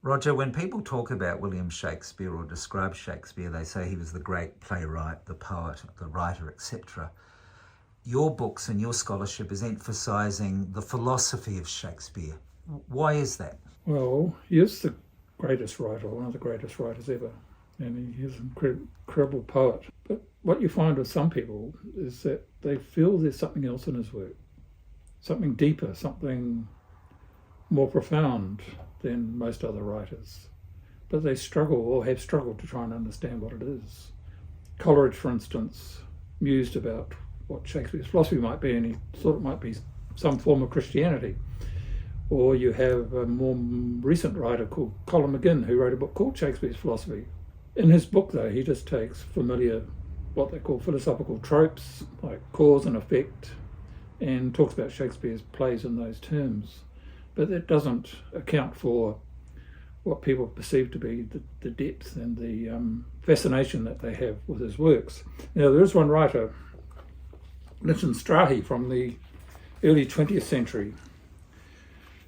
Roger, when people talk about William Shakespeare or describe Shakespeare, they say he was the great playwright, the poet, the writer, etc. Your books and your scholarship is emphasising the philosophy of Shakespeare. Why is that? Well, he is the greatest writer, one of the greatest writers ever, and he is an incredible poet. But what you find with some people is that they feel there's something else in his work, something deeper, something more profound than most other writers. But they struggle or have struggled to try and understand what it is. Coleridge, for instance, mused about what Shakespeare's philosophy might be, and he thought it might be some form of Christianity. Or you have a more recent writer called Colin McGinn, who wrote a book called Shakespeare's Philosophy. In his book, though, he just takes familiar, what they call philosophical tropes, like cause and effect, and talks about Shakespeare's plays in those terms. But that doesn't account for what people perceive to be the depth and the fascination that they have with his works. Now, there is one writer, William Shakespeare, from the early 20th century,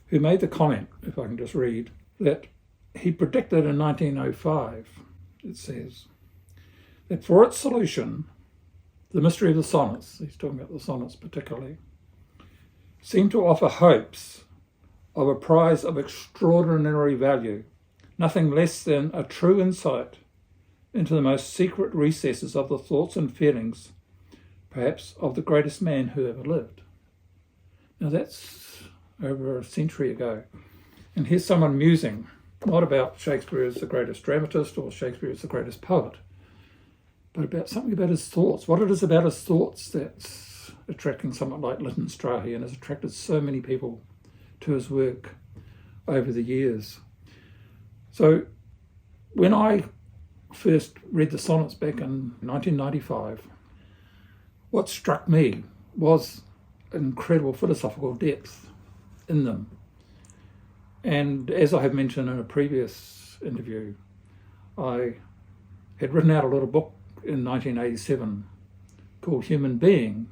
who made the comment, if I can just read, that he predicted in 1905, it says, that for its solution, the mystery of the sonnets, he's talking about the sonnets particularly, seemed to offer hopes of a prize of extraordinary value, nothing less than a true insight into the most secret recesses of the thoughts and feelings, perhaps of the greatest man who ever lived. Now that's over a century ago. And here's someone musing, not about Shakespeare as the greatest dramatist or Shakespeare as the greatest poet, but about something about his thoughts, what it is about his thoughts that's attracting someone like Lytton Strahi and has attracted so many people to his work over the years. So when I first read the sonnets back in 1995, what struck me was incredible philosophical depth in them. And as I have mentioned in a previous interview, I had written out a little book in 1987 called Human Being,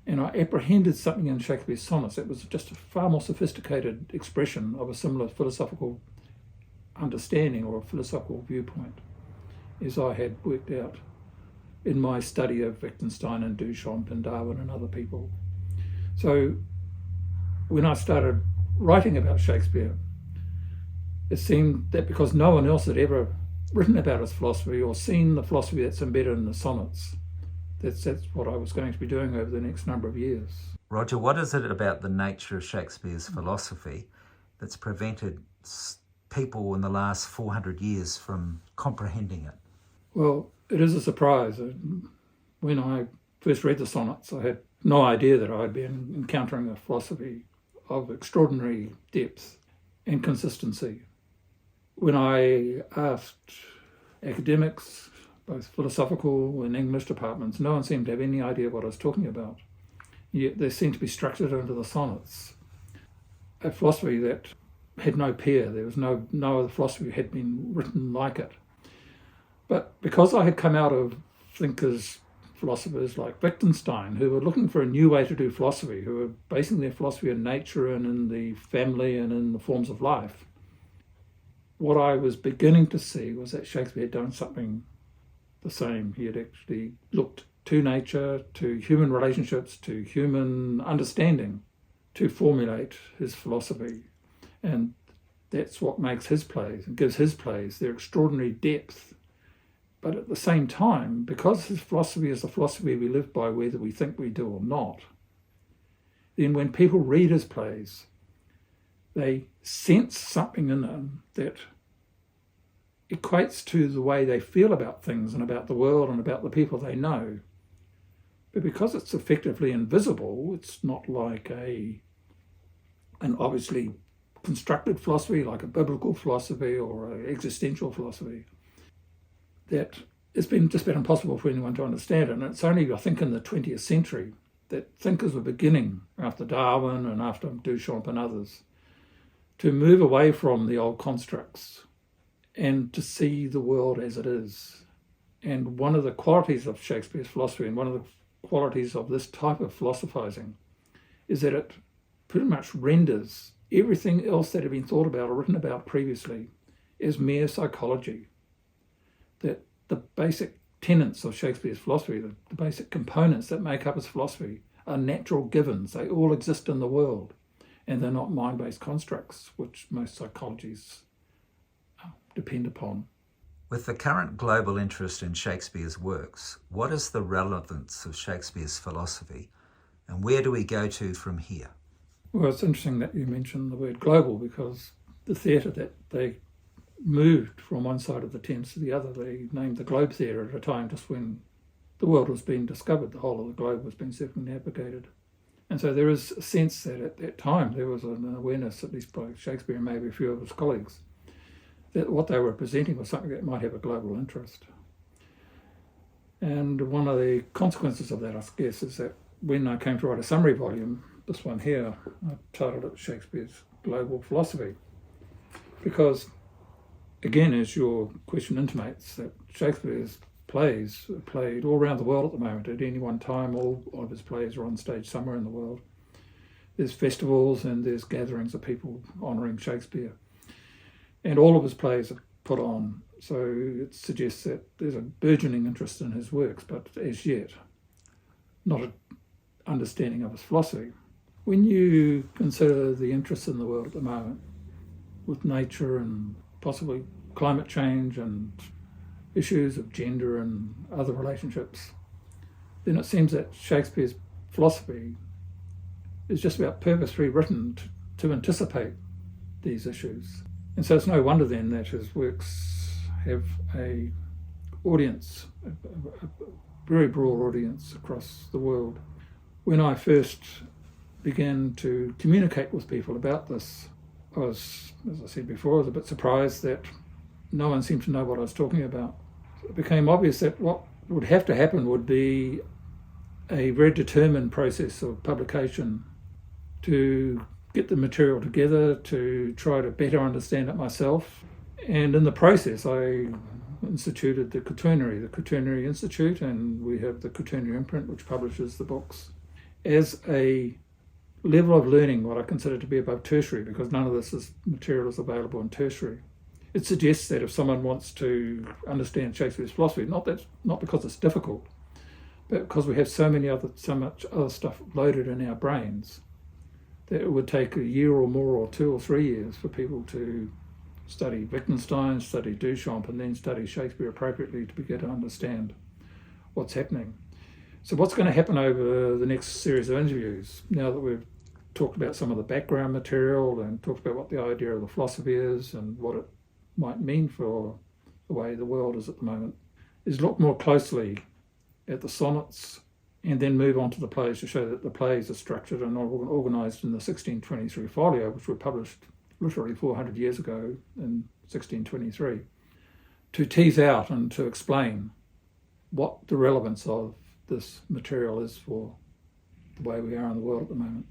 and I apprehended something in Shakespeare's sonnets that was just a far more sophisticated expression of a similar philosophical understanding or a philosophical viewpoint, as I had worked out in my study of Wittgenstein and Duchamp and Darwin and other people. So when I started writing about Shakespeare, it seemed that because no one else had ever written about his philosophy or seen the philosophy that's embedded in the sonnets, that's what I was going to be doing over the next number of years. Roger, what is it about the nature of Shakespeare's philosophy that's prevented people in the last 400 years from comprehending it? Well, it is a surprise. When I first read the sonnets, I had no idea that I'd been encountering a philosophy of extraordinary depth and consistency. When I asked academics, both philosophical and English departments, no one seemed to have any idea what I was talking about. Yet they seemed to be structured into the sonnets. A philosophy that had no peer. There was no other philosophy had been written like it. But because I had come out of philosophers like Wittgenstein, who were looking for a new way to do philosophy, who were basing their philosophy in nature and in the family and in the forms of life, what I was beginning to see was that Shakespeare had done something the same. He had actually looked to nature, to human relationships, to human understanding to formulate his philosophy. And that's what makes his plays and gives his plays their extraordinary depth. But at the same time, because his philosophy is the philosophy we live by whether we think we do or not, then when people read his plays, they sense something in them that equates to the way they feel about things and about the world and about the people they know. But because it's effectively invisible, it's not like an obviously constructed philosophy like a biblical philosophy or an existential philosophy, that it's been just been impossible for anyone to understand. And it's only, I think, in the 20th century that thinkers were beginning, after Darwin and after Duchamp and others, to move away from the old constructs and to see the world as it is. And one of the qualities of Shakespeare's philosophy and one of the qualities of this type of philosophizing is that it pretty much renders everything else that had been thought about or written about previously as mere psychology, that the basic tenets of Shakespeare's philosophy, the basic components that make up his philosophy, are natural givens. They all exist in the world, and they're not mind-based constructs, which most psychologies depend upon. With the current global interest in Shakespeare's works, what is the relevance of Shakespeare's philosophy, and where do we go to from here? Well, it's interesting that you mentioned the word global, because the theatre that they moved from one side of the Thames to the other, they named the Globe Theatre at a time just when the world was being discovered, the whole of the globe was being circumnavigated. And so there is a sense that at that time there was an awareness, at least by Shakespeare and maybe a few of his colleagues, that what they were presenting was something that might have a global interest. And one of the consequences of that, I guess, is that when I came to write a summary volume, this one here, I titled it Shakespeare's Global Philosophy. Because, again, as your question intimates, that Shakespeare's plays are played all around the world at the moment. At any one time, all of his plays are on stage somewhere in the world. There's festivals and there's gatherings of people honouring Shakespeare. And all of his plays are put on. So it suggests that there's a burgeoning interest in his works, but as yet, not an understanding of his philosophy. When you consider the interest in the world at the moment, with nature and possibly climate change and issues of gender and other relationships, then it seems that Shakespeare's philosophy is just about purposefully written to anticipate these issues. And so it's no wonder then that his works have a audience, a very broad audience across the world. When I first began to communicate with people about this, I was, as I said before, I was a bit surprised that no one seemed to know what I was talking about. It became obvious that what would have to happen would be a very determined process of publication to get the material together, to try to better understand it myself. And in the process, I instituted the Quaternary Institute, and we have the Quaternary imprint, which publishes the books, as a level of learning what I consider to be above tertiary, because none of this material is available in tertiary. It suggests that if someone wants to understand Shakespeare's philosophy, not because it's difficult, but because we have so much other stuff loaded in our brains, that it would take a year or more, or 2 or 3 years, for people to study Wittgenstein, study Duchamp, and then study Shakespeare appropriately to begin to understand what's happening. So what's going to happen over the next series of interviews, now that we've talked about some of the background material and talked about what the idea of the philosophy is and what it might mean for the way the world is at the moment, is look more closely at the sonnets and then move on to the plays to show that the plays are structured and organised in the 1623 folio, which were published literally 400 years ago in 1623, to tease out and to explain what the relevance of this material is for the way we are in the world at the moment.